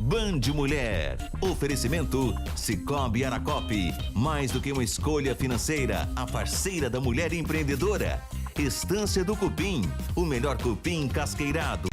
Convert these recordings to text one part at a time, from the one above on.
Band Mulher. Oferecimento Sicoob Aracop. Mais do que uma escolha financeira, a parceira da mulher empreendedora. Estância do Cupim. O melhor cupim casqueirado.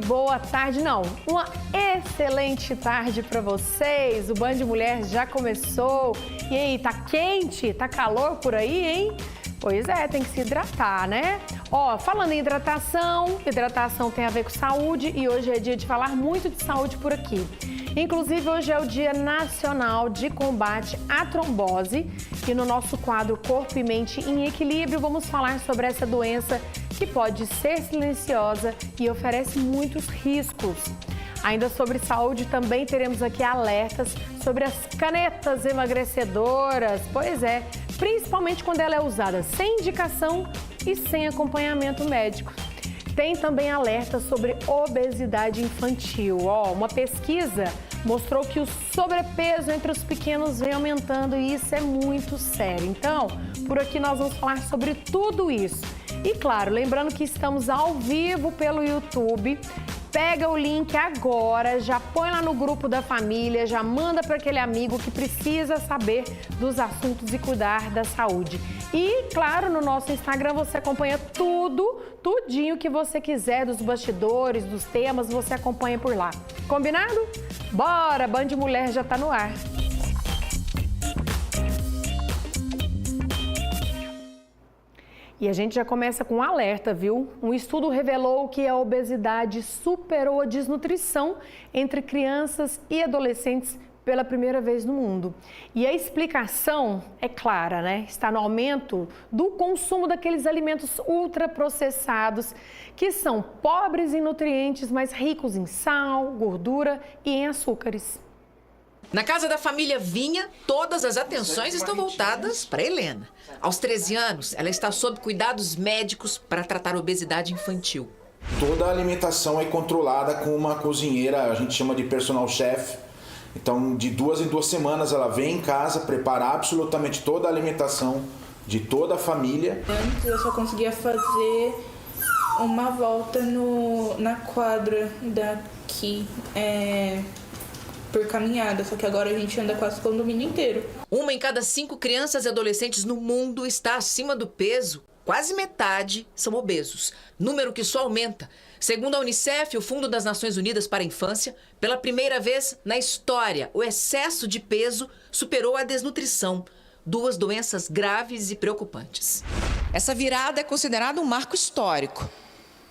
Boa tarde, não, uma excelente tarde para vocês. O Band Mulher já começou. E aí, tá quente? Tá calor por aí, hein? Pois é, tem que se hidratar, né? Ó, falando em hidratação tem a ver com saúde e hoje é dia de falar muito de saúde por aqui. Inclusive, hoje é o Dia Nacional de Combate à Trombose e no nosso quadro Corpo e Mente em Equilíbrio vamos falar sobre essa doença que pode ser silenciosa e oferece muitos riscos. Ainda sobre saúde, também teremos aqui alertas sobre as canetas emagrecedoras. Pois é, principalmente quando ela é usada sem indicação e sem acompanhamento médico. Tem também alerta sobre obesidade infantil. Ó, uma pesquisa mostrou que o sobrepeso entre os pequenos vem aumentando e isso é muito sério. Então, por aqui nós vamos falar sobre tudo isso. E claro, lembrando que estamos ao vivo pelo YouTube. Pega o link agora, já põe lá no grupo da família, já manda para aquele amigo que precisa saber dos assuntos e cuidar da saúde. E, claro, no nosso Instagram você acompanha tudinho que você quiser, dos bastidores, dos temas, você acompanha por lá. Combinado? Bora, Band Mulher já tá no ar. E a gente já começa com um alerta, viu? Um estudo revelou que a obesidade superou a desnutrição entre crianças e adolescentes pela primeira vez no mundo. E a explicação é clara, né? Está no aumento do consumo daqueles alimentos ultraprocessados que são pobres em nutrientes, mas ricos em sal, gordura e em açúcares. Na casa da família Vinha, todas as atenções estão voltadas para Helena. Aos 13 anos, ela está sob cuidados médicos para tratar obesidade infantil. Toda a alimentação é controlada com uma cozinheira, a gente chama de personal chef. Então, de 2 em 2 semanas, ela vem em casa, prepara absolutamente toda a alimentação de toda a família. Antes eu só conseguia fazer uma volta na quadra daqui, por caminhada, só que agora a gente anda quase o condomínio inteiro. 1 em cada 5 crianças e adolescentes no mundo está acima do peso. Quase metade são obesos, número que só aumenta. Segundo a Unicef, o Fundo das Nações Unidas para a Infância, pela primeira vez na história, o excesso de peso superou a desnutrição. 2 doenças graves e preocupantes. Essa virada é considerada um marco histórico,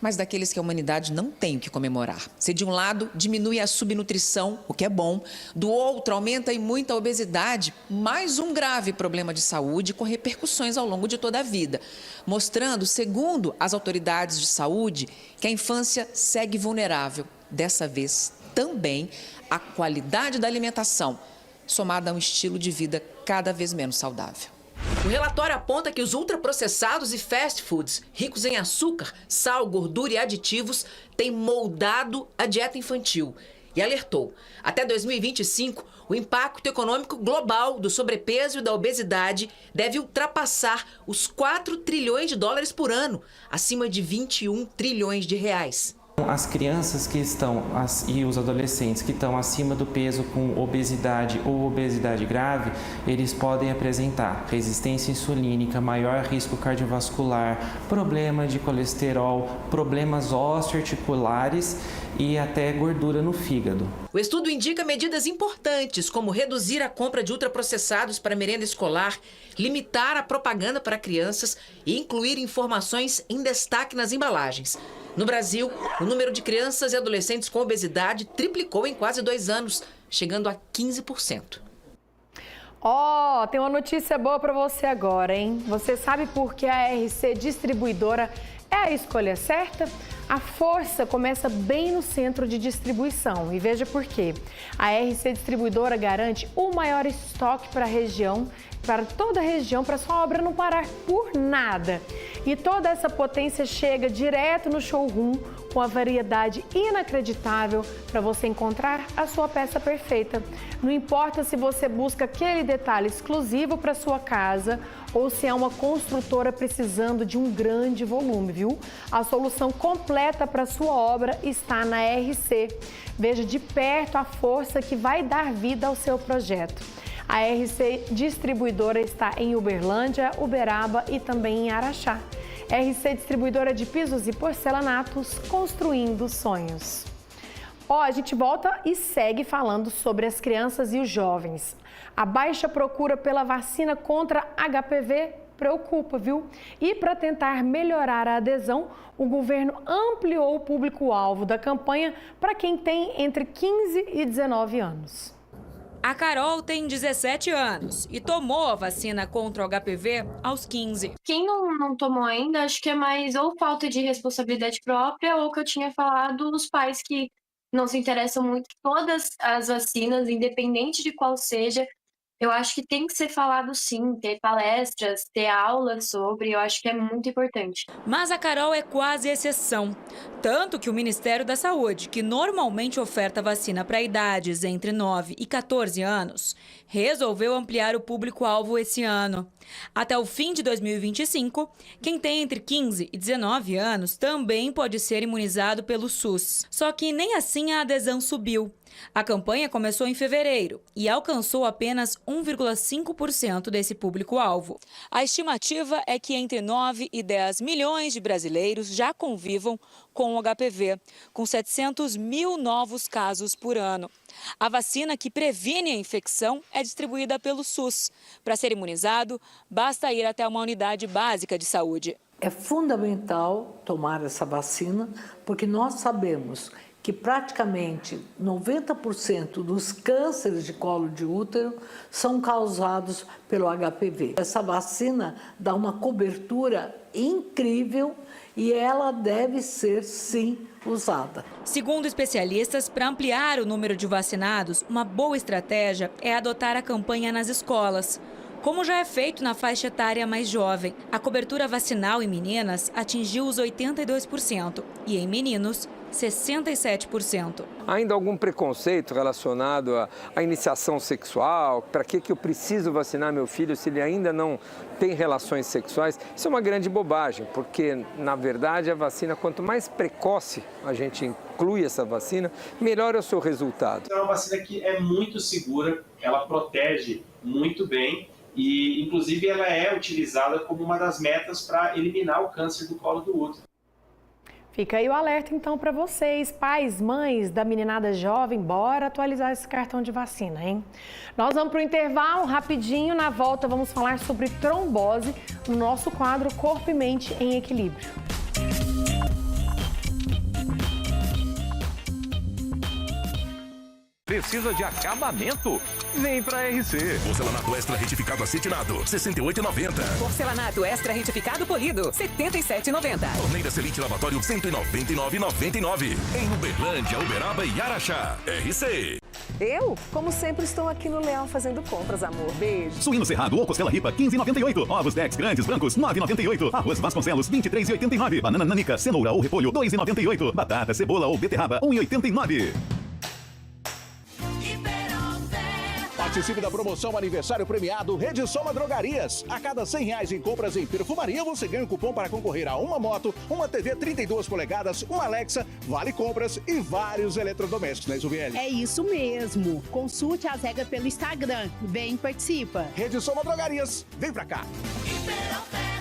mas daqueles que a humanidade não tem o que comemorar. Se de um lado diminui a subnutrição, o que é bom, do outro aumenta e muito a obesidade, mais um grave problema de saúde com repercussões ao longo de toda a vida, mostrando, segundo as autoridades de saúde, que a infância segue vulnerável. Dessa vez, também, a qualidade da alimentação, somada a um estilo de vida cada vez menos saudável. O relatório aponta que os ultraprocessados e fast foods, ricos em açúcar, sal, gordura e aditivos, têm moldado a dieta infantil. E alertou, até 2025, o impacto econômico global do sobrepeso e da obesidade deve ultrapassar os 4 trilhões de dólares por ano, acima de 21 trilhões de reais. As crianças que estão e os adolescentes que estão acima do peso com obesidade ou obesidade grave, eles podem apresentar resistência insulínica, maior risco cardiovascular, problema de colesterol, problemas osteoarticulares e até gordura no fígado. O estudo indica medidas importantes, como reduzir a compra de ultraprocessados para merenda escolar, limitar a propaganda para crianças e incluir informações em destaque nas embalagens. No Brasil, o número de crianças e adolescentes com obesidade triplicou em quase 2 anos, chegando a 15%. Ó, tem uma notícia boa para você agora, hein? Você sabe por que a RC Distribuidora é a escolha certa? A força começa bem no centro de distribuição e veja por quê. A RC Distribuidora garante o maior estoque para a região, para toda a região, para sua obra não parar por nada. E toda essa potência chega direto no showroom, uma variedade inacreditável para você encontrar a sua peça perfeita. Não importa se você busca aquele detalhe exclusivo para sua casa ou se é uma construtora precisando de um grande volume, viu? A solução completa para sua obra está na RC. Veja de perto a força que vai dar vida ao seu projeto. A RC Distribuidora está em Uberlândia, Uberaba e também em Araxá. RC Distribuidora de Pisos e Porcelanatos, construindo sonhos. A gente volta e segue falando sobre as crianças e os jovens. A baixa procura pela vacina contra HPV preocupa, viu? E para tentar melhorar a adesão, o governo ampliou o público-alvo da campanha para quem tem entre 15 e 19 anos. A Carol tem 17 anos e tomou a vacina contra o HPV aos 15. Quem não tomou ainda, acho que é mais ou falta de responsabilidade própria ou que eu tinha falado dos pais que não se interessam muito por todas as vacinas, independente de qual seja. Eu acho que tem que ser falado sim, ter palestras, ter aulas sobre, eu acho que é muito importante. Mas a Carol é quase exceção. Tanto que o Ministério da Saúde, que normalmente oferta vacina para idades entre 9 e 14 anos, resolveu ampliar o público-alvo esse ano. Até o fim de 2025, quem tem entre 15 e 19 anos também pode ser imunizado pelo SUS. Só que nem assim a adesão subiu. A campanha começou em fevereiro e alcançou apenas 1,5% desse público-alvo. A estimativa é que entre 9 e 10 milhões de brasileiros já convivam com o HPV, com 700 mil novos casos por ano. A vacina que previne a infecção é distribuída pelo SUS. Para ser imunizado, basta ir até uma unidade básica de saúde. É fundamental tomar essa vacina, porque nós sabemos que praticamente 90% dos cânceres de colo de útero são causados pelo HPV. Essa vacina dá uma cobertura incrível e ela deve ser, sim, usada. Segundo especialistas, para ampliar o número de vacinados, uma boa estratégia é adotar a campanha nas escolas, como já é feito na faixa etária mais jovem. A cobertura vacinal em meninas atingiu os 82% e em meninos 67%. Ainda algum preconceito relacionado à iniciação sexual? Para que eu preciso vacinar meu filho se ele ainda não tem relações sexuais? Isso é uma grande bobagem, porque, na verdade, a vacina, quanto mais precoce a gente inclui essa vacina, melhor é o seu resultado. É uma vacina que é muito segura, ela protege muito bem e, inclusive, ela é utilizada como uma das metas para eliminar o câncer do colo do útero. Fica aí o alerta então para vocês, pais, mães da meninada jovem, bora atualizar esse cartão de vacina, hein? Nós vamos para o intervalo, rapidinho, na volta vamos falar sobre trombose no nosso quadro Corpo e Mente em Equilíbrio. Precisa de acabamento? Vem pra RC. Porcelanato extra retificado acetinado, R$ 68,90. Porcelanato extra retificado polido, R$ 77,90. Torneira Selite Lavatório, R$ 199,99. Em Uberlândia, Uberaba e Araxá. RC. Eu, como sempre, estou aqui no Leão fazendo compras, amor. Beijo. Suíno cerrado ou costela ripa, R$ 15,98. Ovos Dex grandes brancos, R$ 9,98. Arroz Vasconcelos, R$ 23,89. Banana nanica, cenoura ou repolho, R$ 2,98. Batata, cebola ou beterraba, R$ 1,89. Participe da promoção Aniversário Premiado Rede Soma Drogarias. A cada R$100 em compras em perfumaria, você ganha um cupom para concorrer a uma moto, uma TV 32 polegadas, uma Alexa, vale compras e vários eletrodomésticos, né, Zuviele? É isso mesmo. Consulte as regras pelo Instagram. Vem, participa. Rede Soma Drogarias, vem pra cá.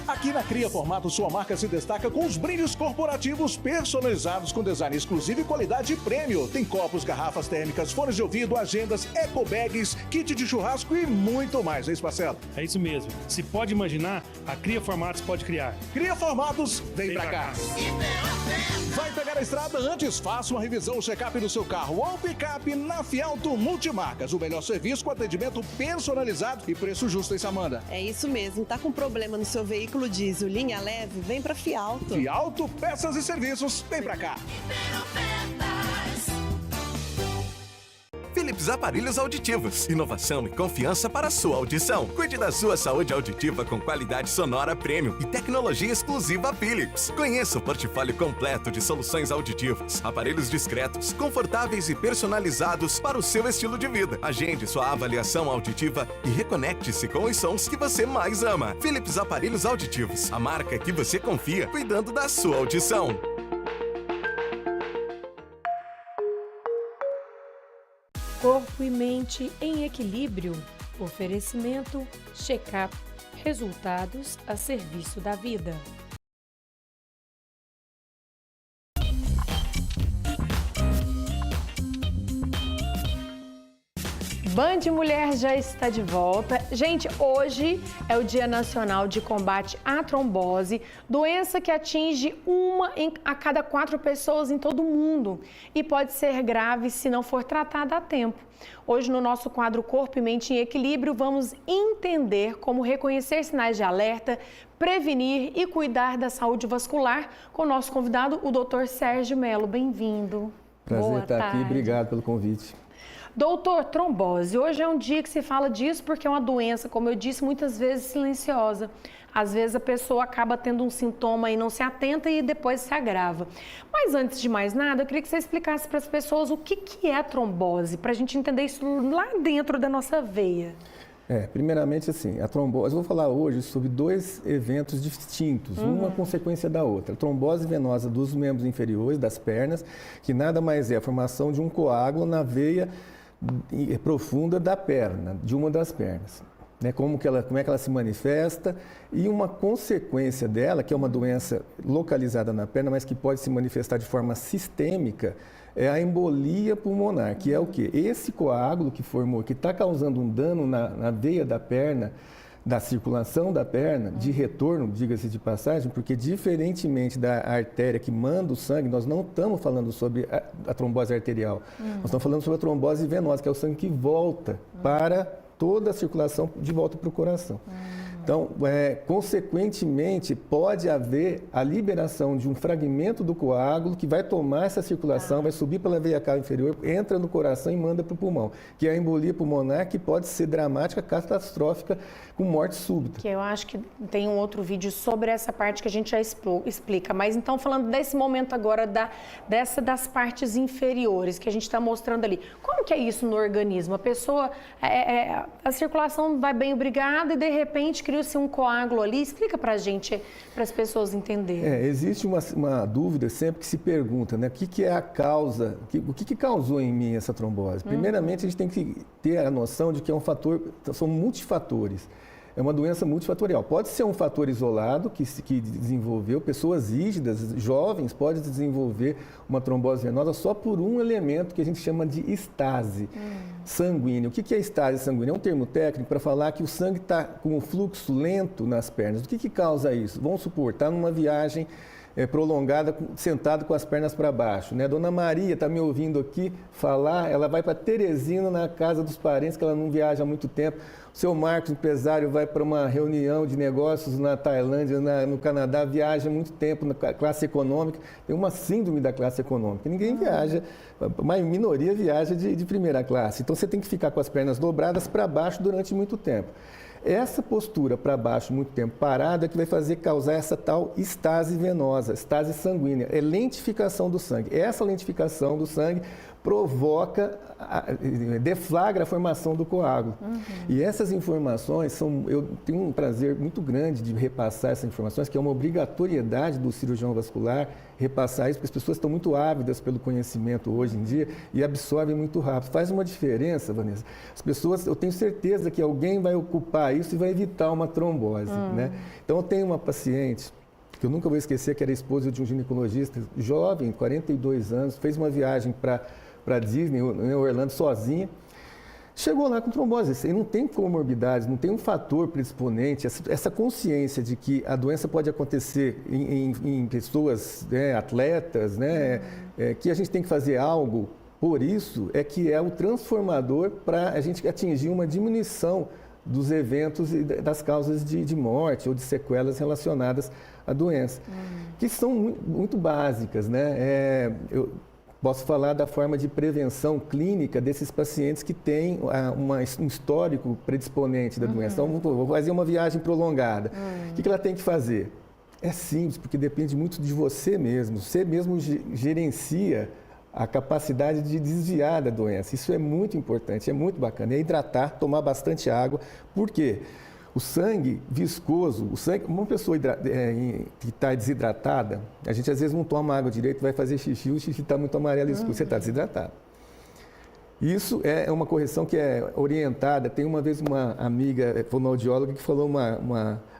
Aqui na Cria Formato, sua marca se destaca com os brindes corporativos personalizados com design exclusivo e qualidade prêmio. Tem copos, garrafas térmicas, fones de ouvido, agendas, eco bags, kit de churrasco e muito mais, é isso, Marcelo? É isso mesmo. Se pode imaginar, a Cria Formatos pode criar. Cria Formatos, vem pra cá. Vai pegar a estrada? Antes, faça uma revisão, check-up do seu carro ou picape na Fialto Multimarcas. O melhor serviço com atendimento personalizado e preço justo, hein, Samanda? É isso mesmo. Tá com problema no seu veículo diesel, linha leve? Vem pra Fialto. Fialto Peças e Serviços, vem pra cá. Philips Aparelhos Auditivos. Inovação e confiança para a sua audição. Cuide da sua saúde auditiva com qualidade sonora premium e tecnologia exclusiva Philips. Conheça o portfólio completo de soluções auditivas. Aparelhos discretos, confortáveis e personalizados para o seu estilo de vida. Agende sua avaliação auditiva e reconecte-se com os sons que você mais ama. Philips Aparelhos Auditivos, a marca que você confia, cuidando da sua audição. Corpo e mente em equilíbrio. Oferecimento, check-up, resultados a serviço da vida. Band Mulher já está de volta. Gente, hoje é o Dia Nacional de Combate à Trombose, doença que atinge 1 a cada 4 pessoas em todo o mundo e pode ser grave se não for tratada a tempo. Hoje, no nosso quadro Corpo e Mente em Equilíbrio, vamos entender como reconhecer sinais de alerta, prevenir e cuidar da saúde vascular com o nosso convidado, o Dr. Sérgio Mello. Bem-vindo. Prazer estar aqui, obrigado pelo convite. Doutor, trombose, hoje é um dia que se fala disso porque é uma doença, como eu disse, muitas vezes silenciosa. Às vezes a pessoa acaba tendo um sintoma e não se atenta e depois se agrava. Mas antes de mais nada, eu queria que você explicasse para as pessoas o que é a trombose, para a gente entender isso lá dentro da nossa veia. Primeiramente assim, a trombose, eu vou falar hoje sobre 2 eventos distintos, uma consequência da outra. A trombose venosa dos membros inferiores, das pernas, que nada mais é a formação de um coágulo na veia profunda da perna, de uma das pernas. Como é que ela se manifesta e uma consequência dela, que é uma doença localizada na perna, mas que pode se manifestar de forma sistêmica, é a embolia pulmonar, que é o quê? Esse coágulo que formou, que está causando um dano na veia da perna, da circulação da perna, de retorno, diga-se de passagem, porque diferentemente da artéria que manda o sangue, nós não estamos falando sobre a trombose arterial, nós estamos falando sobre a trombose venosa, que é o sangue que volta para toda a circulação de volta para o coração. Então, consequentemente, pode haver a liberação de um fragmento do coágulo que vai tomar essa circulação, vai subir pela veia cava inferior, entra no coração e manda para o pulmão, que é a embolia pulmonar, que pode ser dramática, catastrófica, com morte súbita. Que eu acho que tem um outro vídeo sobre essa parte que a gente já explica. Mas então, falando desse momento agora, das partes inferiores, que a gente está mostrando ali. Como que é isso no organismo? A pessoa, a circulação vai bem, obrigada, e de repente cria-se um coágulo ali. Explica pra gente, para as pessoas entenderem. Existe uma dúvida sempre que se pergunta, né? O que é a causa, o que causou em mim essa trombose? Primeiramente, a gente tem que ter a noção de que é um fator, são multifatores. É uma doença multifatorial. Pode ser um fator isolado que desenvolveu, pessoas rígidas, jovens, podem desenvolver uma trombose venosa só por um elemento que a gente chama de estase sanguínea. O que é estase sanguínea? É um termo técnico para falar que o sangue está com um fluxo lento nas pernas. O que causa isso? Vamos supor, está numa viagem prolongada, sentado com as pernas para baixo, né? Dona Maria está me ouvindo aqui falar, ela vai para Teresina, na casa dos parentes, que ela não viaja há muito tempo. O seu Marcos, empresário, vai para uma reunião de negócios na Tailândia, no Canadá, viaja há muito tempo na classe econômica, tem uma síndrome da classe econômica. Ninguém viaja, uma minoria viaja de primeira classe. Então, você tem que ficar com as pernas dobradas para baixo durante muito tempo. Essa postura para baixo, muito tempo parado, é que vai causar essa tal estase venosa, estase sanguínea, é lentificação do sangue. Essa lentificação do sangue deflagra a formação do coágulo. E essas informações eu tenho um prazer muito grande de repassar essas informações, que é uma obrigatoriedade do cirurgião vascular repassar isso, porque as pessoas estão muito ávidas pelo conhecimento hoje em dia e absorvem muito rápido. Faz uma diferença, Vanessa. As pessoas, eu tenho certeza que alguém vai ocupar isso e vai evitar uma trombose, né? Então, eu tenho uma paciente que eu nunca vou esquecer, que era esposa de um ginecologista jovem, 42 anos, fez uma viagem para Disney, em Orlando, sozinha. Chegou lá com trombose, e não tem comorbidades, não tem um fator predisponente, essa consciência de que a doença pode acontecer em pessoas, atletas, que a gente tem que fazer algo por isso, que é o transformador para a gente atingir uma diminuição dos eventos e das causas de morte ou de sequelas relacionadas à doença, que são muito básicas, né? Posso falar da forma de prevenção clínica desses pacientes que têm um histórico predisponente da doença. Então, vou fazer uma viagem prolongada. O que ela tem que fazer? É simples, porque depende muito de você mesmo. Você mesmo gerencia a capacidade de desviar da doença. Isso é muito importante, é muito bacana. É hidratar, tomar bastante água. Por quê? O sangue viscoso, uma pessoa que está desidratada, a gente às vezes não toma água direito, vai fazer xixi, o xixi está muito amarelo e escuro, você está desidratado. Isso é uma correção que é orientada. Tem uma vez uma amiga fonoaudióloga que falou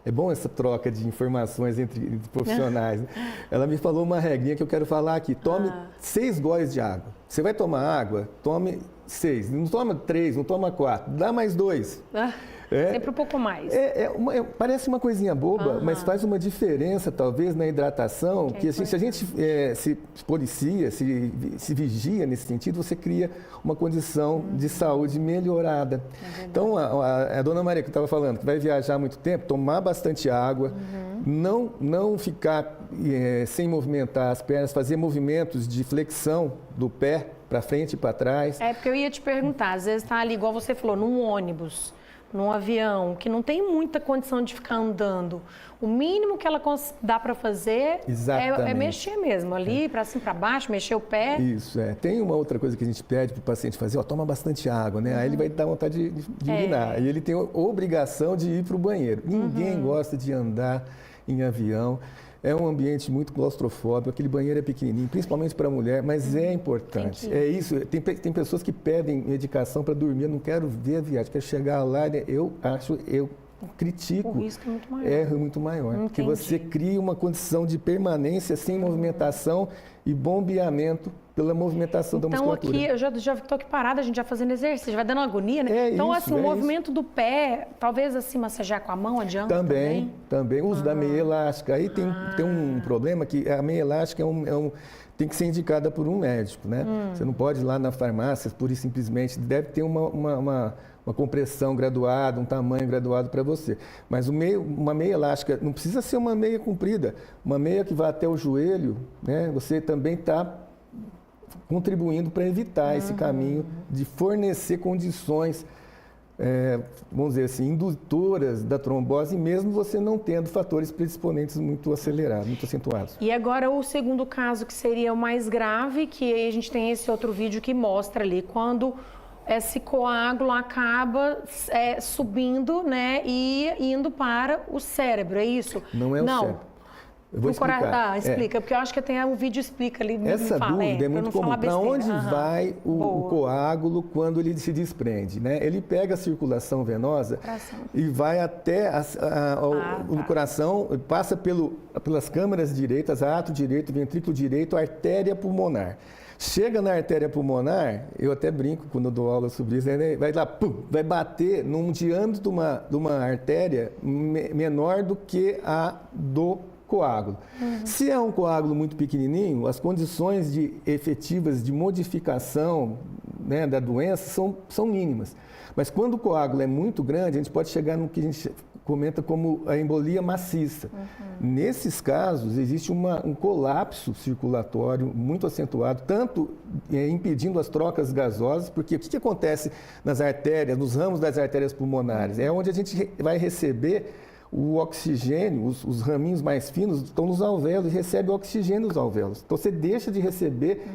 é bom essa troca de informações entre profissionais. Ela me falou uma regrinha que eu quero falar aqui. Tome 6 goles de água. Você vai tomar água, tome 6. Não toma 3, não toma 4. Dá mais 2. Sempre um pouco mais. Parece uma coisinha boba, mas faz uma diferença, talvez, na hidratação, que assim, se a gente se policia, se vigia nesse sentido, você cria uma condição de saúde melhorada. Então, a dona Maria que estava falando, que vai viajar há muito tempo, tomar bastante água, não ficar sem movimentar as pernas, fazer movimentos de flexão do pé para frente e para trás. É, porque eu ia te perguntar, às vezes está ali, igual você falou, num ônibus, num avião, que não tem muita condição de ficar andando. O mínimo que ela dá para fazer é mexer mesmo, ali para cima, para baixo, mexer o pé. Isso, Tem uma outra coisa que a gente pede para o paciente fazer, toma bastante água, né? Aí ele vai dar vontade de urinar. E ele tem a obrigação de ir para o banheiro. Ninguém gosta de andar em avião. É um ambiente muito claustrofóbico, aquele banheiro é pequenininho, principalmente para a mulher, mas é importante. É isso, tem pessoas que pedem medicação para dormir, eu não quero ver a viagem, quero chegar lá, eu critico. O risco é muito maior. É muito maior, porque você cria uma condição de permanência sem movimentação e bombeamento pela movimentação da musculatura. Então aqui, eu já estou aqui parada, a gente já fazendo exercício, vai dando agonia, né? Então assim, o movimento do pé, talvez assim, massagear com a mão, adianta também. O uso da meia elástica. Aí tem um problema que a meia elástica tem que ser indicada por um médico, né? Você não pode ir lá na farmácia, pura e simplesmente, deve ter uma compressão graduada, um tamanho graduado para você. Mas uma meia elástica, não precisa ser uma meia comprida, uma meia que vai até o joelho, né? Você também está contribuindo para evitar esse caminho de fornecer condições, vamos dizer assim, indutoras da trombose, mesmo você não tendo fatores predisponentes muito acelerados, muito acentuados. E agora o segundo caso, que seria o mais grave, que aí a gente tem esse outro vídeo que mostra ali, quando esse coágulo acaba subindo, né, e indo para o cérebro, é isso? Não é o cérebro. Eu vou explicar. Explica, porque eu acho que tem o vídeo explica ali. Essa dúvida é muito comum. Para onde vai o coágulo quando ele se desprende? Né? Ele pega a circulação venosa e vai até o coração, passa pelas câmaras direitas, ato direito, ventrículo direito, artéria pulmonar. Chega na artéria pulmonar, eu até brinco quando eu dou aula sobre isso, né? Vai lá, vai bater num diâmetro de uma artéria menor do que a do coágulo. Se é um coágulo muito pequenininho, as condições efetivas de modificação, né, da doença são mínimas. Mas quando o coágulo é muito grande, a gente pode chegar no que a gente comenta como a embolia maciça. Nesses casos, existe um colapso circulatório muito acentuado, tanto impedindo as trocas gasosas, porque o que acontece nas artérias, nos ramos das artérias pulmonares? É onde a gente vai receber o oxigênio, os raminhos mais finos estão nos alvéolos e recebe o oxigênio nos alvéolos. Então, você deixa de receber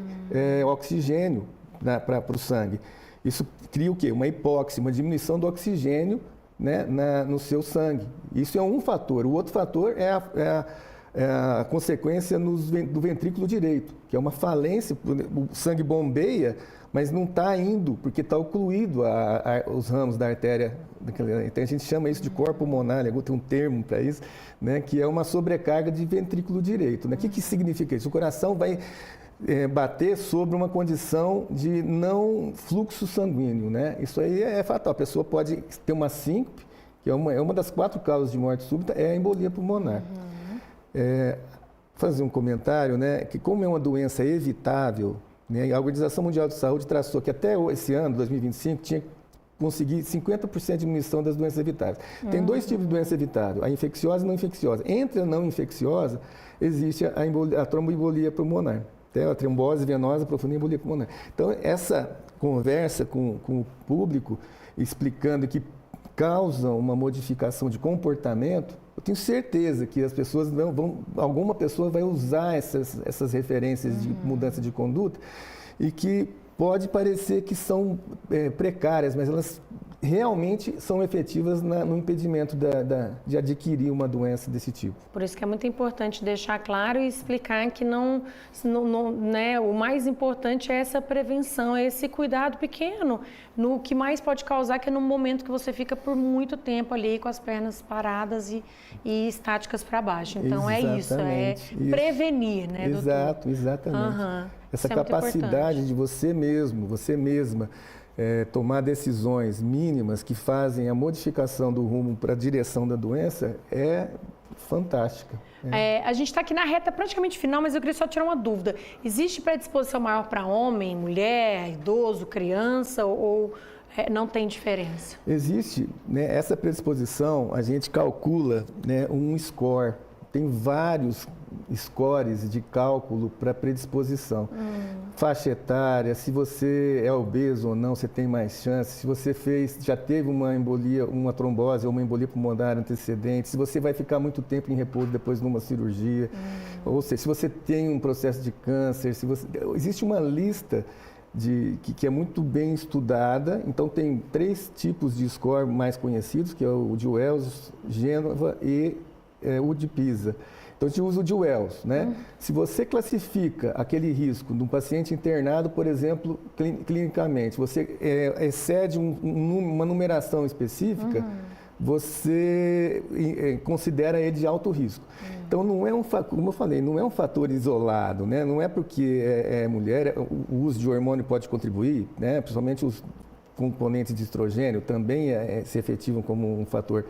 oxigênio para o sangue. Isso cria o quê? Uma hipóxia, uma diminuição do oxigênio, né, no seu sangue. Isso é um fator. O outro fator é a consequência do ventrículo direito, que é uma falência. O sangue bombeia, mas não está indo, porque está ocluído os ramos da artéria. Então, a gente chama isso de cor pulmonar, tem um termo para isso, né, que é uma sobrecarga de ventrículo direito. Né? O que significa isso? O coração vai bater sobre uma condição de não fluxo sanguíneo. Né? Isso aí é fatal. A pessoa pode ter uma síncope, que é uma das 4 causas de morte súbita, é a embolia pulmonar. Fazer um comentário, né, que como é uma doença evitável, né, a Organização Mundial de Saúde traçou que até esse ano, 2025, tinha que conseguir 50% de diminuição das doenças evitáveis. Tem 2 tipos de doença evitável, a infecciosa e a não infecciosa. Entre a não infecciosa, existe a tromboembolia pulmonar. Até a trombose venosa profunda e embolia pulmonar. Então, essa conversa com o público, explicando que causa uma modificação de comportamento, eu tenho certeza que as pessoas alguma pessoa vai usar essas referências de mudança de conduta e que pode parecer que são precárias, mas elas realmente são efetivas no impedimento de adquirir uma doença desse tipo. Por isso que é muito importante deixar claro e explicar que né, o mais importante é essa prevenção, é esse cuidado pequeno, no que mais pode causar, que é no momento que você fica por muito tempo ali com as pernas paradas e estáticas para baixo. Então Exatamente. é prevenir, né, doutor? Exato, exatamente. Essa capacidade de você mesma, tomar decisões mínimas que fazem a modificação do rumo para a direção da doença é fantástica. A gente está aqui na reta praticamente final, mas eu queria só tirar uma dúvida. Existe predisposição maior para homem, mulher, idoso, criança ou não tem diferença? Existe, né, essa predisposição, a gente calcula, né, um score. Tem vários scores de cálculo para predisposição. Faixa etária, se você é obeso ou não, você tem mais chance. Se você já teve uma embolia, uma trombose ou uma embolia pulmonar antecedente, se você vai ficar muito tempo em repouso depois de uma cirurgia, ou seja, se você tem um processo de câncer, existe uma lista que é muito bem estudada. Então, tem 3 tipos de score mais conhecidos, que é o de Wells, Genova e o de Pisa. Então, a gente usa o de Wells, né? Se você classifica aquele risco de um paciente internado, por exemplo, clinicamente, você excede uma numeração específica, você considera ele de alto risco. Então, não é como eu falei, não é um fator isolado, né? Não é porque é mulher, o uso de hormônio pode contribuir, né? Principalmente os componentes de estrogênio também se efetivam como um fator.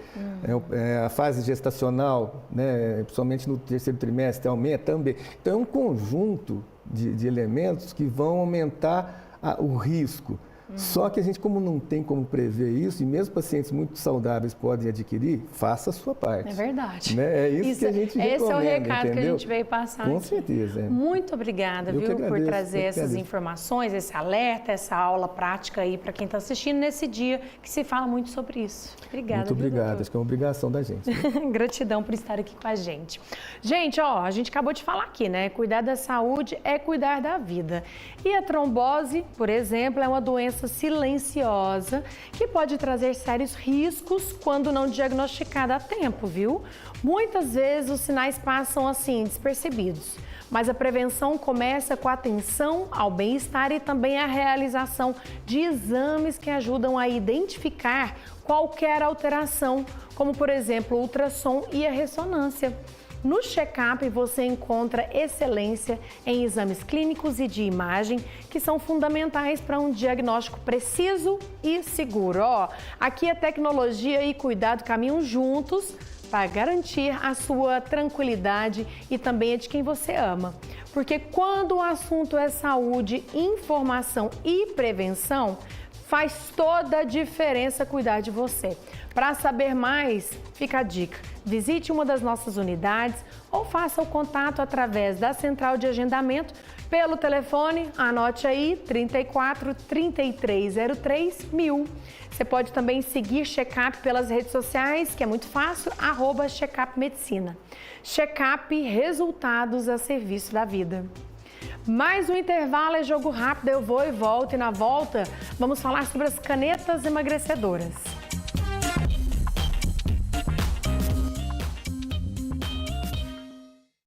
A fase gestacional, né, principalmente no 3º trimestre, aumenta também. Então, é um conjunto de elementos que vão aumentar o risco. Só que a gente, como não tem como prever isso, e mesmo pacientes muito saudáveis podem adquirir, faça a sua parte. É verdade. Né? É isso que a gente recomenda, esse é o recado, entendeu? que a gente veio passar Com aqui. certeza. Muito obrigada, por trazer essas informações, esse alerta, essa aula prática aí para quem está assistindo nesse dia que se fala muito sobre isso. Obrigada. Muito obrigado. Acho que é uma obrigação da gente. Né? Gratidão por estar aqui com a gente. Gente, a gente acabou de falar aqui, né? Cuidar da saúde é cuidar da vida. E a trombose, por exemplo, é uma doença silenciosa que pode trazer sérios riscos quando não diagnosticada a tempo, viu? Muitas vezes os sinais passam assim, despercebidos. Mas a prevenção começa com a atenção ao bem-estar e também a realização de exames que ajudam a identificar qualquer alteração, como por exemplo o ultrassom e a ressonância. No check-up você encontra excelência em exames clínicos e de imagem que são fundamentais para um diagnóstico preciso e seguro. Aqui a tecnologia e cuidado caminham juntos para garantir a sua tranquilidade e também a de quem você ama. Porque quando o assunto é saúde, informação e prevenção, faz toda a diferença cuidar de você. Para saber mais, fica a dica. Visite uma das nossas unidades ou faça o contato através da central de agendamento pelo telefone, anote aí, 34 3303 1000. Você pode também seguir Check-up pelas redes sociais, que é muito fácil, @checkupmedicina. Check-up, resultados a serviço da vida. Mais um intervalo, é jogo rápido, eu vou e volto. E na volta, vamos falar sobre as canetas emagrecedoras.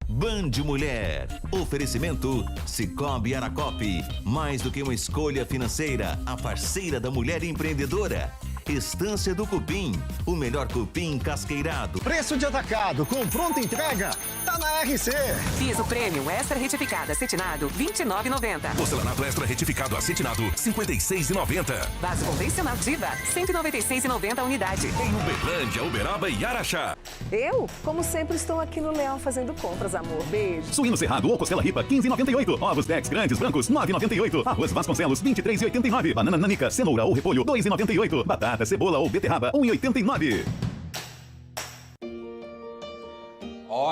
Band Mulher. Oferecimento Sicoob Aracope. Mais do que uma escolha financeira, a parceira da mulher empreendedora. Estância do Cupim, o melhor cupim casqueirado. Preço de atacado com pronta entrega, tá na RC. Piso Premium Extra Retificado Acetinado, R$ 29,90. Porcelanato Extra Retificado Acetinado, R$ 56,90. Vaso convencional Diva, R$ 196,90 a unidade. Em Uberlândia, Uberaba e Araxá. Eu, como sempre, estou aqui no Leão fazendo compras, amor. Beijo. Suíno cerrado ou costela ripa, 15,98. Ovos Tex grandes brancos, 9,98. Arroz Vasconcelos, 23,89. Banana nanica, cenoura ou repolho, 2,98. Batata, cebola ou beterraba, 1,89.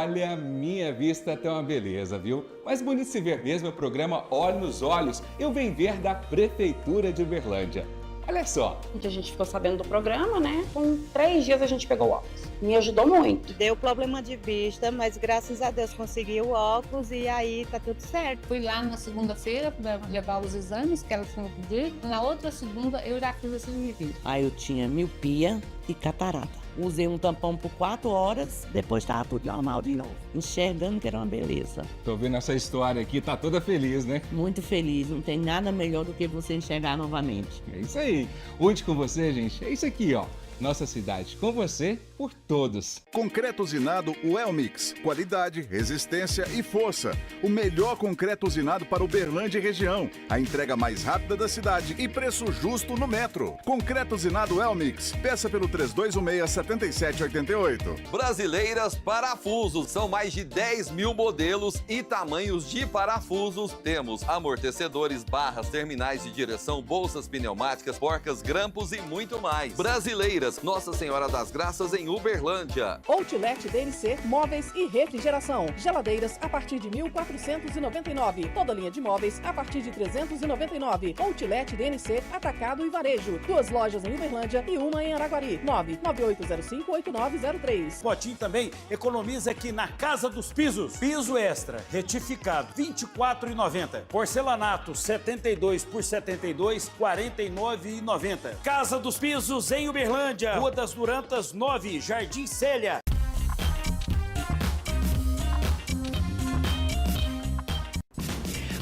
Olha, minha vista tá uma beleza, viu? Mas bonito se ver mesmo é o programa Olho nos Olhos. Eu venho ver da Prefeitura de Uberlândia. Olha só. A gente ficou sabendo do programa, né? Com 3 dias a gente pegou o óculos. Me ajudou muito. Deu problema de vista, mas graças a Deus consegui o óculos e aí tá tudo certo. Fui lá na segunda-feira para levar os exames que ela tinha pedido. Na outra segunda eu já fiz esse exame. Aí eu tinha miopia e catarata. Usei um tampão por 4 horas, depois estava tudo normal de novo. Enxergando que era uma beleza. Tô vendo essa história aqui, tá toda feliz, né? Muito feliz, não tem nada melhor do que você enxergar novamente. É isso aí. Onde com você, gente? É isso aqui, ó. Nossa cidade com você, por todos. Concreto usinado Welmix. Qualidade, resistência e força. O melhor concreto usinado para Uberlândia e região. A entrega mais rápida da cidade e preço justo no metro. Concreto usinado Welmix. Peça pelo 3216-7788. Brasileiras Parafusos. São mais de 10 mil modelos e tamanhos de parafusos. Temos amortecedores, barras, terminais de direção, bolsas pneumáticas, porcas, grampos e muito mais. Brasileiras Nossa Senhora das Graças em Uberlândia. Outlet DNC, móveis e refrigeração. Geladeiras a partir de 1.499. Toda linha de móveis a partir de 399. Outlet DNC, atacado e varejo. 2 lojas em Uberlândia e uma em Araguari. 99805-8903. Potinho também economiza aqui na Casa dos Pisos. Piso extra, retificado, R$ 24,90. Porcelanato, 72 por 72, R$ 49,90. Casa dos Pisos em Uberlândia. Rua das Durantas 9, Jardim Célia.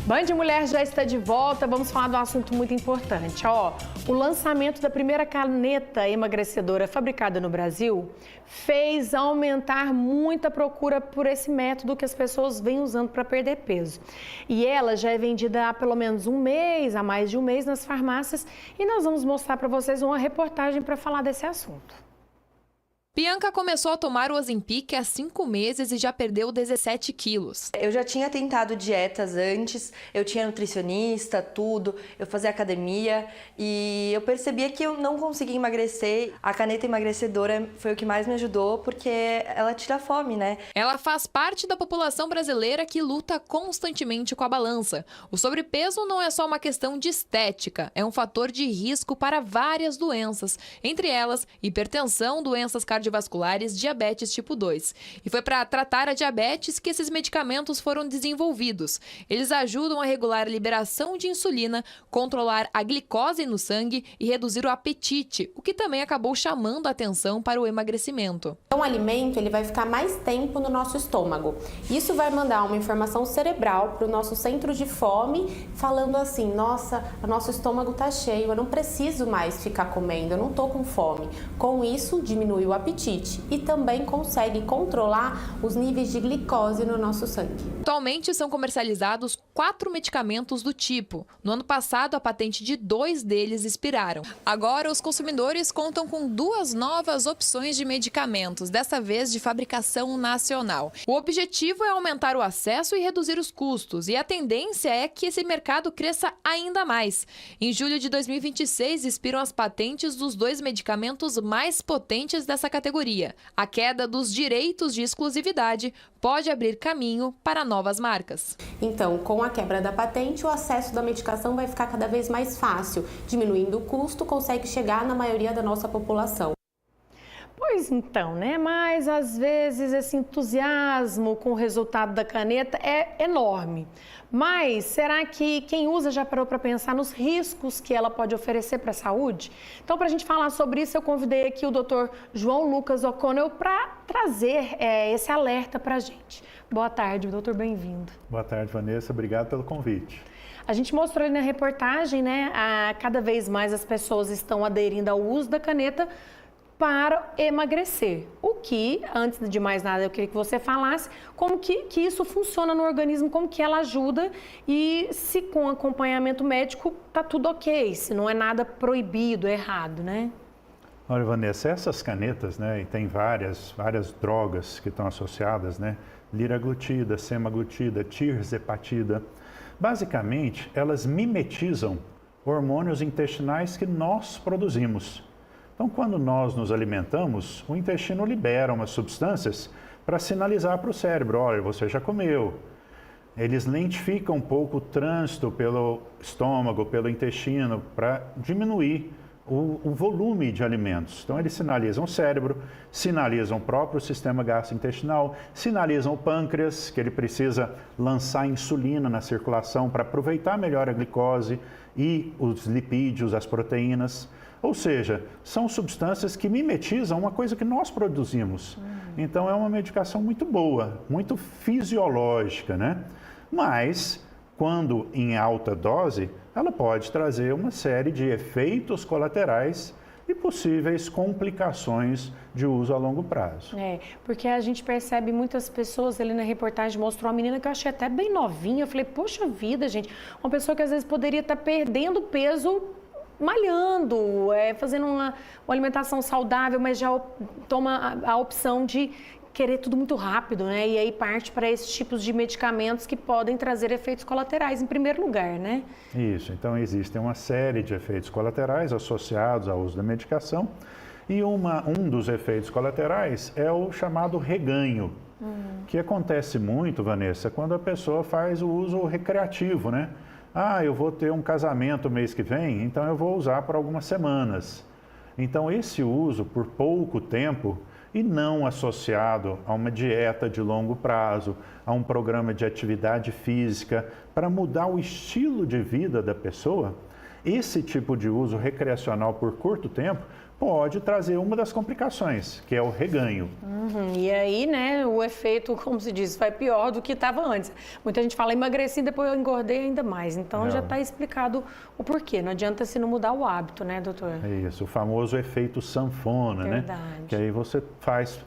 Band Mulher já está de volta, vamos falar de um assunto muito importante. O lançamento da primeira caneta emagrecedora fabricada no Brasil fez aumentar muita procura por esse método que as pessoas vêm usando para perder peso. E ela já é vendida há pelo menos há mais de um mês nas farmácias, e nós vamos mostrar para vocês uma reportagem para falar desse assunto. Bianca começou a tomar o Ozempic há 5 meses e já perdeu 17 quilos. Eu já tinha tentado dietas antes, eu tinha nutricionista, tudo, eu fazia academia e eu percebia que eu não conseguia emagrecer. A caneta emagrecedora foi o que mais me ajudou porque ela tira a fome, né? Ela faz parte da população brasileira que luta constantemente com a balança. O sobrepeso não é só uma questão de estética, é um fator de risco para várias doenças, entre elas hipertensão, doenças cardiovasculares, diabetes tipo 2. E foi para tratar a diabetes que esses medicamentos foram desenvolvidos. Eles ajudam a regular a liberação de insulina, controlar a glicose no sangue e reduzir o apetite, o que também acabou chamando a atenção para o emagrecimento. O alimento ele vai ficar mais tempo no nosso estômago. Isso vai mandar uma informação cerebral para o nosso centro de fome, falando assim, nossa, o nosso estômago está cheio, eu não preciso mais ficar comendo, eu não estou com fome. Com isso, diminui o apetite e também consegue controlar os níveis de glicose no nosso sangue. Atualmente são comercializados 4 medicamentos do tipo. No ano passado, a patente de 2 deles expiraram. Agora, os consumidores contam com 2 novas opções de medicamentos, dessa vez de fabricação nacional. O objetivo é aumentar o acesso e reduzir os custos, e a tendência é que esse mercado cresça ainda mais. Em julho de 2026, expiram as patentes dos 2 medicamentos mais potentes dessa categoria. A queda dos direitos de exclusividade pode abrir caminho para novas marcas. Então, com a quebra da patente, o acesso da medicação vai ficar cada vez mais fácil. Diminuindo o custo, consegue chegar na maioria da nossa população. Pois então, né? Mas às vezes esse entusiasmo com o resultado da caneta é enorme. Mas será que quem usa já parou para pensar nos riscos que ela pode oferecer para a saúde? Então, para a gente falar sobre isso, eu convidei aqui o Dr. João Lucas O'Connell para trazer esse alerta para a gente. Boa tarde, doutor, bem-vindo. Boa tarde, Vanessa. Obrigado pelo convite. A gente mostrou ali na reportagem, né? Cada vez mais as pessoas estão aderindo ao uso da caneta para emagrecer. O que, antes de mais nada, eu queria que você falasse como que isso funciona no organismo, como que ela ajuda e se com acompanhamento médico tá tudo ok, se não é nada proibido, errado, né? Olha, Vanessa, essas canetas, né, e tem várias drogas que estão associadas, né, liraglutida, semaglutida, tirzepatida, basicamente elas mimetizam hormônios intestinais que nós produzimos. Então, quando nós nos alimentamos, o intestino libera umas substâncias para sinalizar para o cérebro, olha, você já comeu. Eles lentificam um pouco o trânsito pelo estômago, pelo intestino, para diminuir o volume de alimentos. Então, eles sinalizam o cérebro, sinalizam o próprio sistema gastrointestinal, sinalizam o pâncreas, que ele precisa lançar insulina na circulação para aproveitar melhor a glicose e os lipídios, as proteínas. Ou seja, são substâncias que mimetizam uma coisa que nós produzimos. Então, é uma medicação muito boa, muito fisiológica, né? Mas, quando em alta dose, ela pode trazer uma série de efeitos colaterais e possíveis complicações de uso a longo prazo. Porque a gente percebe muitas pessoas, ali na reportagem mostrou uma menina que eu achei até bem novinha, eu falei, poxa vida, gente, uma pessoa que às vezes poderia estar perdendo peso malhando, fazendo uma alimentação saudável, mas já toma a opção de querer tudo muito rápido, né? E aí parte para esses tipos de medicamentos que podem trazer efeitos colaterais em primeiro lugar, né? Isso, então existem uma série de efeitos colaterais associados ao uso da medicação e um dos efeitos colaterais é o chamado reganho, que acontece muito, Vanessa, quando a pessoa faz o uso recreativo, né? Eu vou ter um casamento mês que vem, então eu vou usar por algumas semanas. Então esse uso por pouco tempo e não associado a uma dieta de longo prazo, a um programa de atividade física, para mudar o estilo de vida da pessoa, esse tipo de uso recreacional por curto tempo pode trazer uma das complicações, que é o reganho. E aí, né, o efeito, como se diz, vai pior do que estava antes. Muita gente fala, emagreci, depois eu engordei ainda mais. Então, já está explicado o porquê. Não adianta se não mudar o hábito, né, doutor? É isso, o famoso efeito sanfona, Verdade. né? Que aí você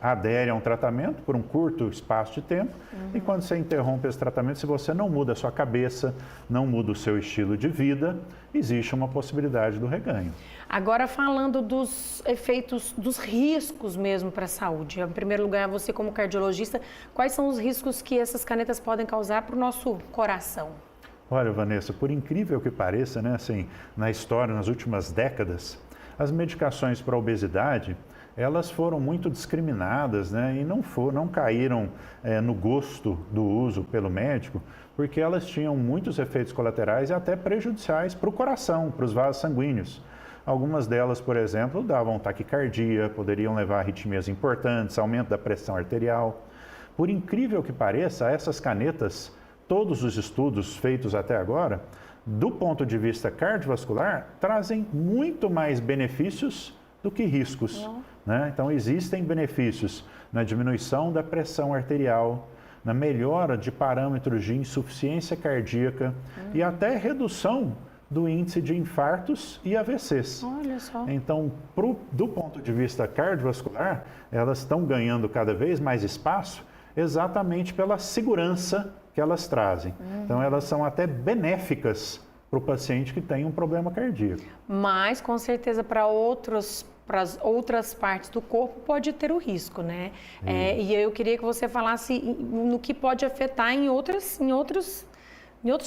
adere a um tratamento por um curto espaço de tempo e quando você interrompe esse tratamento, se você não muda a sua cabeça, não muda o seu estilo de vida, existe uma possibilidade do reganho. Agora, falando dos efeitos, dos riscos mesmo para a saúde. Em primeiro lugar, você como cardiologista, quais são os riscos que essas canetas podem causar para o nosso coração? Olha, Vanessa, por incrível que pareça, né, assim, na história, nas últimas décadas, as medicações para a obesidade, elas foram muito discriminadas, né, e não caíram no gosto do uso pelo médico, porque elas tinham muitos efeitos colaterais e até prejudiciais para o coração, para os vasos sanguíneos. Algumas delas, por exemplo, davam taquicardia, poderiam levar a arritmias importantes, aumento da pressão arterial. Por incrível que pareça, essas canetas, todos os estudos feitos até agora, do ponto de vista cardiovascular, trazem muito mais benefícios do que riscos, né? Então, existem benefícios na diminuição da pressão arterial, na melhora de parâmetros de insuficiência cardíaca e até redução do índice de infartos e AVCs. Olha só. Então, do ponto de vista cardiovascular, elas estão ganhando cada vez mais espaço exatamente pela segurança que elas trazem. Então, elas são até benéficas para o paciente que tem um problema cardíaco. Mas, com certeza, para as outras partes do corpo pode ter o risco, né? E eu queria que você falasse no que pode afetar em outros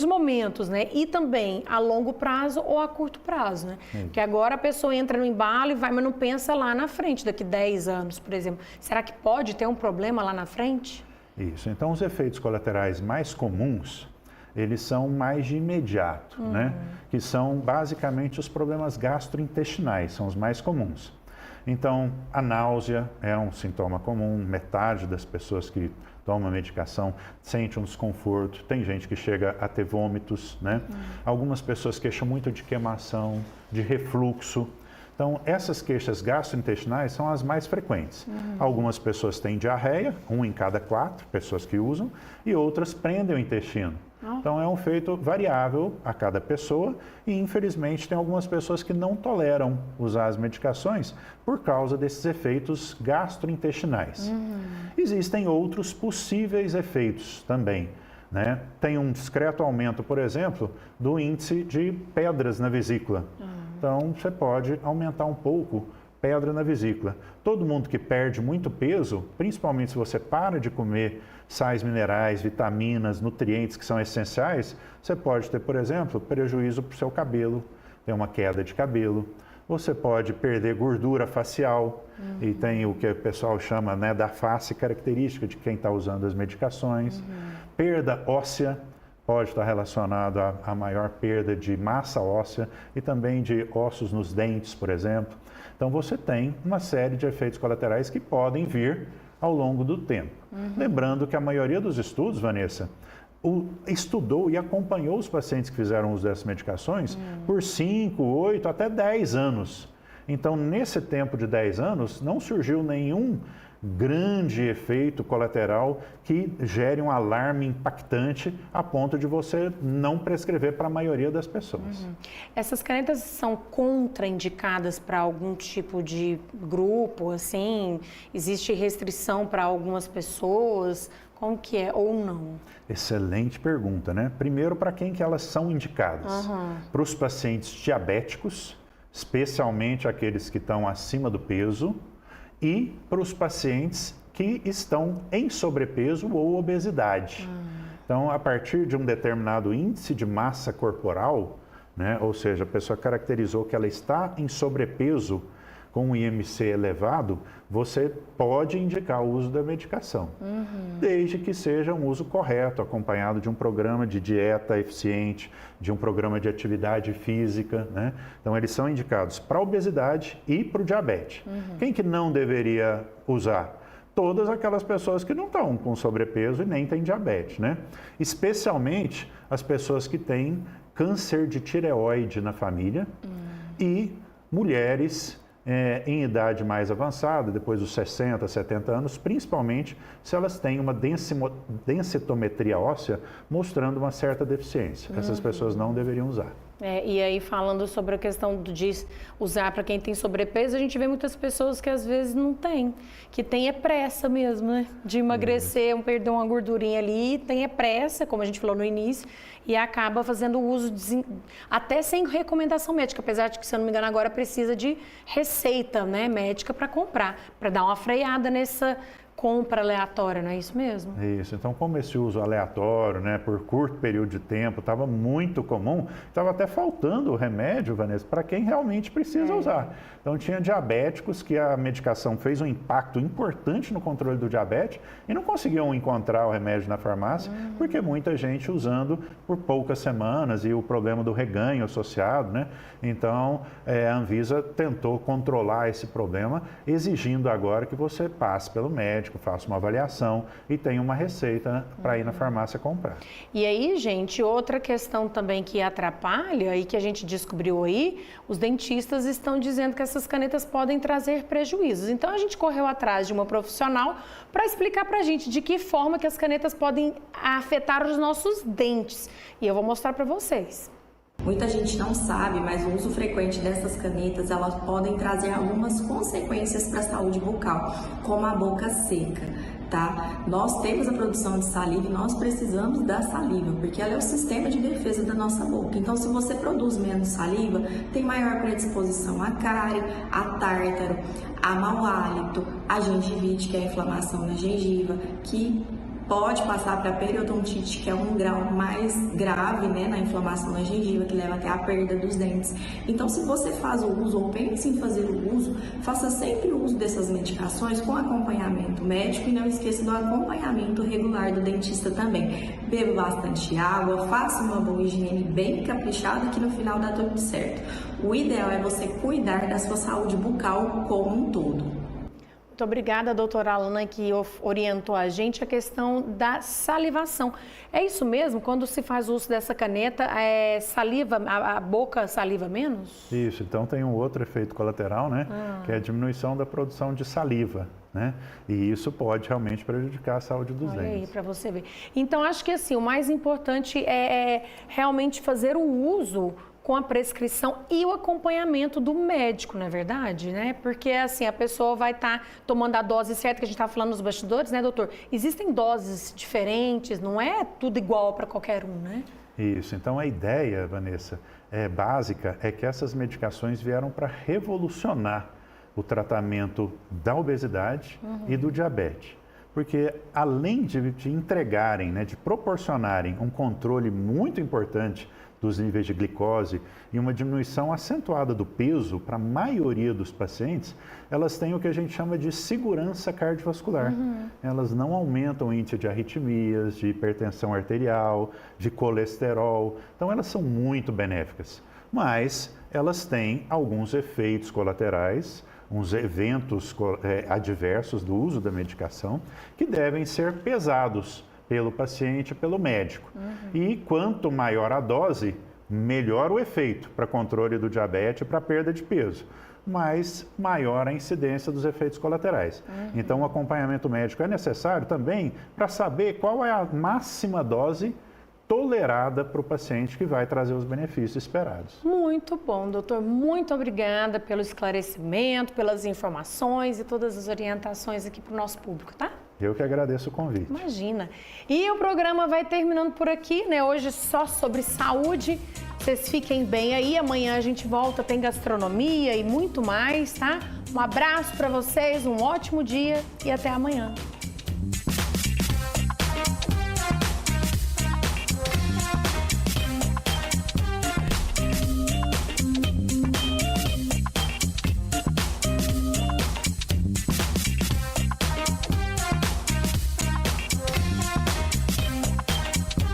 momentos, né? E também a longo prazo ou a curto prazo, né? Porque agora a pessoa entra no embalo e vai, mas não pensa lá na frente, daqui 10 anos, por exemplo. Será que pode ter um problema lá na frente? Isso. Então, os efeitos colaterais mais comuns, eles são mais de imediato, né? Que são basicamente os problemas gastrointestinais, são os mais comuns. Então, a náusea é um sintoma comum, metade das pessoas que tomam medicação sente um desconforto, tem gente que chega a ter vômitos, né? Algumas pessoas queixam muito de queimação, de refluxo. Então, essas queixas gastrointestinais são as mais frequentes. Algumas pessoas têm diarreia, 1 em cada 4 pessoas que usam, e outras prendem o intestino. Então, é um efeito variável a cada pessoa e, infelizmente, tem algumas pessoas que não toleram usar as medicações por causa desses efeitos gastrointestinais. Existem outros possíveis efeitos também, né? Tem um discreto aumento, por exemplo, do índice de pedras na vesícula. Então, você pode aumentar um pouco pedra na vesícula. Todo mundo que perde muito peso, principalmente se você para de comer sais minerais, vitaminas, nutrientes que são essenciais, você pode ter, por exemplo, prejuízo para o seu cabelo, ter uma queda de cabelo. você pode perder gordura facial, e tem o que o pessoal chama, né, da face característica de quem está usando as medicações. Perda óssea pode estar relacionado a maior perda de massa óssea e também de ossos nos dentes, por exemplo. Então você tem uma série de efeitos colaterais que podem vir ao longo do tempo. Lembrando que a maioria dos estudos, Vanessa, estudou e acompanhou os pacientes que fizeram uso dessas medicações por 5, 8, até 10 anos. Então, nesse tempo de 10 anos, não surgiu nenhum grande efeito colateral que gere um alarme impactante a ponto de você não prescrever para a maioria das pessoas. Essas canetas são contraindicadas para algum tipo de grupo, assim? Existe restrição para algumas pessoas? Como que é ou não? Excelente pergunta, né? Primeiro, para quem que elas são indicadas? Para os pacientes diabéticos, especialmente aqueles que estão acima do peso, e para os pacientes que estão em sobrepeso ou obesidade. Então, a partir de um determinado índice de massa corporal, né, ou seja, a pessoa caracterizou que ela está em sobrepeso com um IMC elevado, você pode indicar o uso da medicação, desde que seja um uso correto, acompanhado de um programa de dieta eficiente, de um programa de atividade física, né? Então, eles são indicados para a obesidade e para o diabetes. Quem que não deveria usar? Todas aquelas pessoas que não estão com sobrepeso e nem têm diabetes, né? Especialmente as pessoas que têm câncer de tireoide na família e mulheres em idade mais avançada, depois dos 60, 70 anos, principalmente se elas têm uma densitometria óssea mostrando uma certa deficiência. Essas pessoas não deveriam usar. E aí, falando sobre a questão de usar para quem tem sobrepeso, a gente vê muitas pessoas que às vezes não tem, que tem pressa mesmo, né? De emagrecer, perder uma gordurinha ali, tem pressa, como a gente falou no início, e acaba fazendo uso até sem recomendação médica, apesar de que, se eu não me engano, agora precisa de receita, né, médica para comprar, para dar uma freada nessa compra aleatória, não é isso mesmo? Isso. Então, como esse uso aleatório, né, por curto período de tempo, estava muito comum, estava até faltando o remédio, Vanessa, para quem realmente precisa usar. Então, tinha diabéticos que a medicação fez um impacto importante no controle do diabetes e não conseguiam encontrar o remédio na farmácia, porque muita gente usando por poucas semanas e o problema do reganho associado, né? Então, a Anvisa tentou controlar esse problema, exigindo agora que você passe pelo médico, faça uma avaliação e tenha uma receita para ir na farmácia comprar. E aí, gente, outra questão também que atrapalha e que a gente descobriu aí, os dentistas estão dizendo que essas canetas podem trazer prejuízos. Então, a gente correu atrás de uma profissional para explicar para a gente de que forma que as canetas podem afetar os nossos dentes. E eu vou mostrar para vocês. Muita gente não sabe, mas o uso frequente dessas canetas, elas podem trazer algumas consequências para a saúde bucal, como a boca seca, tá? Nós temos a produção de saliva e nós precisamos da saliva, porque ela é o sistema de defesa da nossa boca. Então, se você produz menos saliva, tem maior predisposição a cárie, a tártaro, a mau hálito, a gengivite, que é a inflamação na gengiva, que pode passar para a periodontite, que é um grau mais grave, né, na inflamação da gengiva, que leva até a perda dos dentes. Então, se você faz o uso ou pense em fazer o uso, faça sempre o uso dessas medicações com acompanhamento médico e não esqueça do acompanhamento regular do dentista também. Beba bastante água, faça uma boa higiene bem caprichada, que no final dá tudo certo. O ideal é você cuidar da sua saúde bucal como um todo. Muito obrigada, doutora Alana, que orientou a gente a questão da salivação. É isso mesmo? Quando se faz uso dessa caneta, saliva, a boca saliva menos? Isso, então tem um outro efeito colateral, né? Que é a diminuição da produção de saliva, né? E isso pode realmente prejudicar a saúde dos dentes. Olha aí, para você ver. Então, acho que assim, o mais importante é realmente fazer o uso com a prescrição e o acompanhamento do médico, não é verdade, né? Porque assim, a pessoa vai estar tomando a dose certa, que a gente estava falando nos bastidores, né, doutor? Existem doses diferentes, não é tudo igual para qualquer um, né? Isso, então a ideia, Vanessa, básica, é que essas medicações vieram para revolucionar o tratamento da obesidade e do diabetes. Porque além de entregarem, né, de proporcionarem um controle muito importante dos níveis de glicose e uma diminuição acentuada do peso, para a maioria dos pacientes, elas têm o que a gente chama de segurança cardiovascular. Elas não aumentam o índice de arritmias, de hipertensão arterial, de colesterol. Então, elas são muito benéficas. Mas elas têm alguns efeitos colaterais, uns eventos adversos do uso da medicação, que devem ser pesados pelo paciente e pelo médico. E quanto maior a dose, melhor o efeito para controle do diabetes e para perda de peso, mas maior a incidência dos efeitos colaterais. Então, o acompanhamento médico é necessário também para saber qual é a máxima dose tolerada para o paciente que vai trazer os benefícios esperados. Muito bom, doutor. Muito obrigada pelo esclarecimento, pelas informações e todas as orientações aqui para o nosso público, tá? Eu que agradeço o convite. Imagina. E o programa vai terminando por aqui, né? Hoje só sobre saúde. Vocês fiquem bem aí. Amanhã a gente volta, tem gastronomia e muito mais, tá? Um abraço para vocês, um ótimo dia e até amanhã.